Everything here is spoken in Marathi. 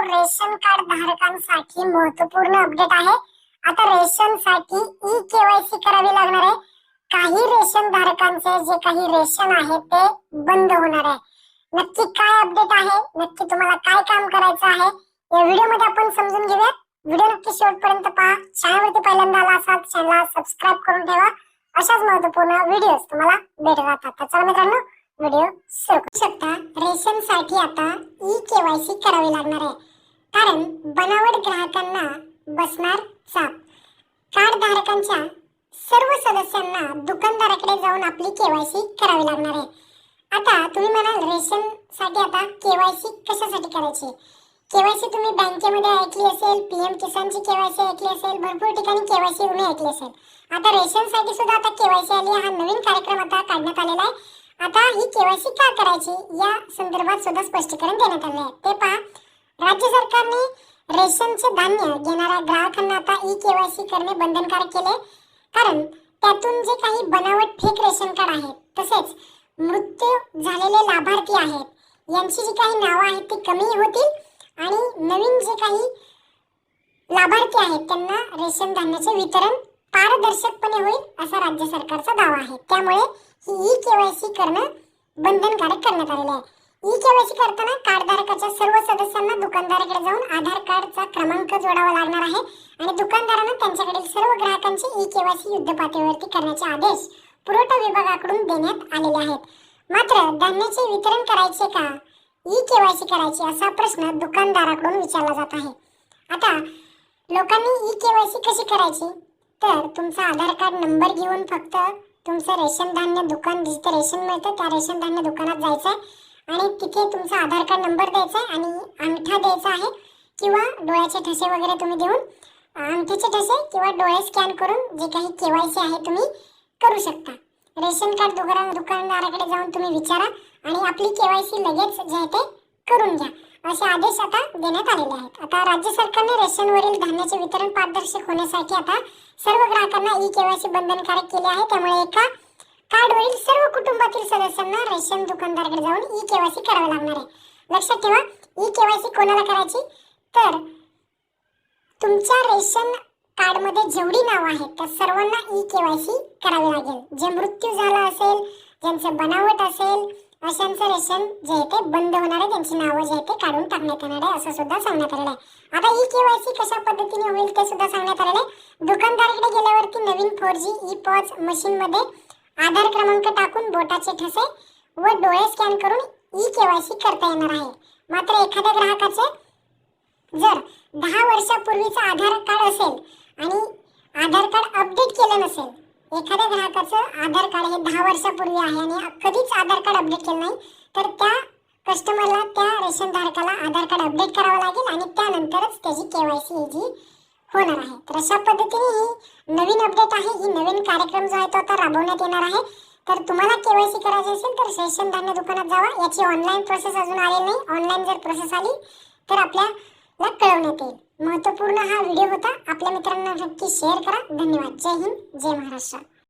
रेशन कार्ड धारकांसाठी महत्त्वपूर्ण अपडेट आहे। आता रेशन साठी ई केवायसी करावी लागणार आहे। काही रेशन धारकांचे जे काही रेशन आहे ते बंद होणार आहे। नक्की काय अपडेट आहे, नक्की तुम्हाला काय काम करायचं आहे या व्हिडिओ मध्ये आपण समजून घेऊया। व्हिडिओ नक्की शेवटपर्यंत पहा। चॅनलवरती पहिल्यांदा आला असाल चॅनलला सबस्क्राइब करून ठेवा। अशाच महत्त्वपूर्ण व्हिडिओज तुम्हाला भेटत राहतात। तर चला मित्रांनो व्हिडिओ सुरू करू शकता। रेशन साठी आता ई केवायसी करावी लागणार आहे, कारण बनावट ग्राहकांना बसणार चाप। कार्ड धारकांच्या सर्व सदस्यांना दुकानदाराकडे जाऊन आपली केवायसी करावी लागणार आहे। आता तुम्ही म्हणाल रेशन साठी आता केवायसी कशासाठी करायची? केवायसी तुम्ही बँकेमध्ये ऐकली असेल, पीएम किसानची केवायसी ऐकली असेल, भरपूर ठिकाणी केवायसी तुम्ही ऐकली असेल। आता रेशन साठी सुद्धा आता केवायसी आली। हा नवीन कार्यक्रम आता काढण्यात आलेला आहे। आता ही केवायसी का करायची या संदर्भात सुद्धा स्पष्टीकरण देण्यात आले आहे। ते पहा, राज्य सरकारने रेशनचे धान्य घेणाऱ्या ग्राहकांना आता ई केवायसी करणे बंधनकारक केले, कारण त्यातून जे काही बनावट फेक रेशन कार्ड आहेत तसेच मृत्यू झालेले लाभार्थी आहेत यांची जी काही नावं आहेत ती कमी होतील आणि नवीन जे काही लाभार्थी आहेत त्यांना रेशन धान्याचे वितरण पारदर्शकपणे होईल असा राज्य सरकारचा दावा आहे। त्यामुळे ही ई केवायसी करणं बंधनकारक करण्यात आलेलं आहे। ई केवायसी करताना कार्डधारकाच्या सर्व सदस्यांना दुकानदाराकडे जाऊन आधार कार्डचा क्रमांक जोडावा लागणार आहे आणि दुकानदारांना त्यांच्याकडील सर्व ग्राहकांची ई केवायसी युद्ध पातळीवरती करण्याचे आदेश पुरवठा विभागाकडून देण्यात आलेले आहेत। मात्र धान्याचे वितरण करायचे का ई केवायसी करायची असा प्रश्न दुकानदाराकडून विचारला जात आहे। आता लोकांनी ई केवायसी कशी करायची? तर तुमचा आधार कार्ड नंबर घेऊन फक्त तुमचं रेशन धान्य दुकान जिथे रेशन मिळतं त्या रेशन धान्य दुकानात जायचं आहे आणि तिथे तुमचा आधार कार्ड नंबर द्यायचा आहे आणि अंगठा द्यायचा आहे किंवा डोळ्याचे ठसे वगैरे तुम्ही देऊन अंगठ्याचे ठसे किंवा डोळे स्कॅन करून जे काही केवायसी आहे तुम्ही करू शकता। रेशन कार्ड दुकानदाराकडे जाऊन तुम्ही विचारा आणि आपली केवायसी लगेच जे आहे ते करून घ्या असे आदेश आता देण्यात आलेले आहेत। आता राज्य सरकारने रेशनवरील धान्याचे वितरण पारदर्शक होण्यासाठी आता सर्व ग्राहकांना ई केवायसी बंधनकारक केले आहे। त्यामुळे एका कार्डवरील सर्व कुटुंबातील सदस्यांना रेशन दुकानदाराकडे जाऊन ई केवायसी करावी लागणार आहे। लक्षात ठेवा, ई केवायसी कोणाला करायची? तर तुमच्या रेशन कार्डमध्ये जेवढी नावं आहेत त्या सर्वांना ई केवायसी करावी लागेल। जे मृत्यू झाला असेल, ज्यांचे बनावट असेल अशांचं रेशन जे आहे ते बंद होणार आहे, त्यांची नावं जे आहे ते काढून टाकण्यात येणार आहे असं सुद्धा सांगण्यात आलेलं आहे। आता ई केवायसी कशा पद्धतीने होईल ते सुद्धा सांगण्यात आलेलं आहे। दुकानदाराकडे गेल्यावरती नवीन 4G ई पॉज मशीन मध्ये आधार क्रमांक टाकून बोटाचे ठसे व डोळे स्कॅन करून ई केवायसी करता येणार आहे। मात्र एखाद्या ग्राहकाचे जर 10 वर्षापूर्वीचा आधार कार्ड असेल आणि आधार कार्ड अपडेट केलं नसेल, एखाद्या ग्राहकाचं आधार कार्ड हे 10 वर्षापूर्वी आहे आणि कधीच आधार कार्ड अपडेट केलं नाही, तर त्या कस्टमरला त्या रेशन धारकाला आधार कार्ड अपडेट करावं लागेल आणि त्यानंतरच त्याची केवायसी जी होणार आहे। तर अशा पद्धतीने ही नवीन अपडेट आहे, ही नवीन कार्यक्रम जो आहे तो आता राबवण्यात येणार आहे। तर तुम्हाला केवायसी करायची असेल तर रेशन धान्य दुकानात जावा। याची ऑनलाईन प्रोसेस अजून आलेली नाही, ऑनलाईन जर प्रोसेस आली तर आपल्याला कळवण्यात येईल। महत्त्वपूर्ण हा व्हिडिओ होता। आपल्या मित्रांना नक्की शेअर करा। धन्यवाद। जय हिंद, जय महाराष्ट्र।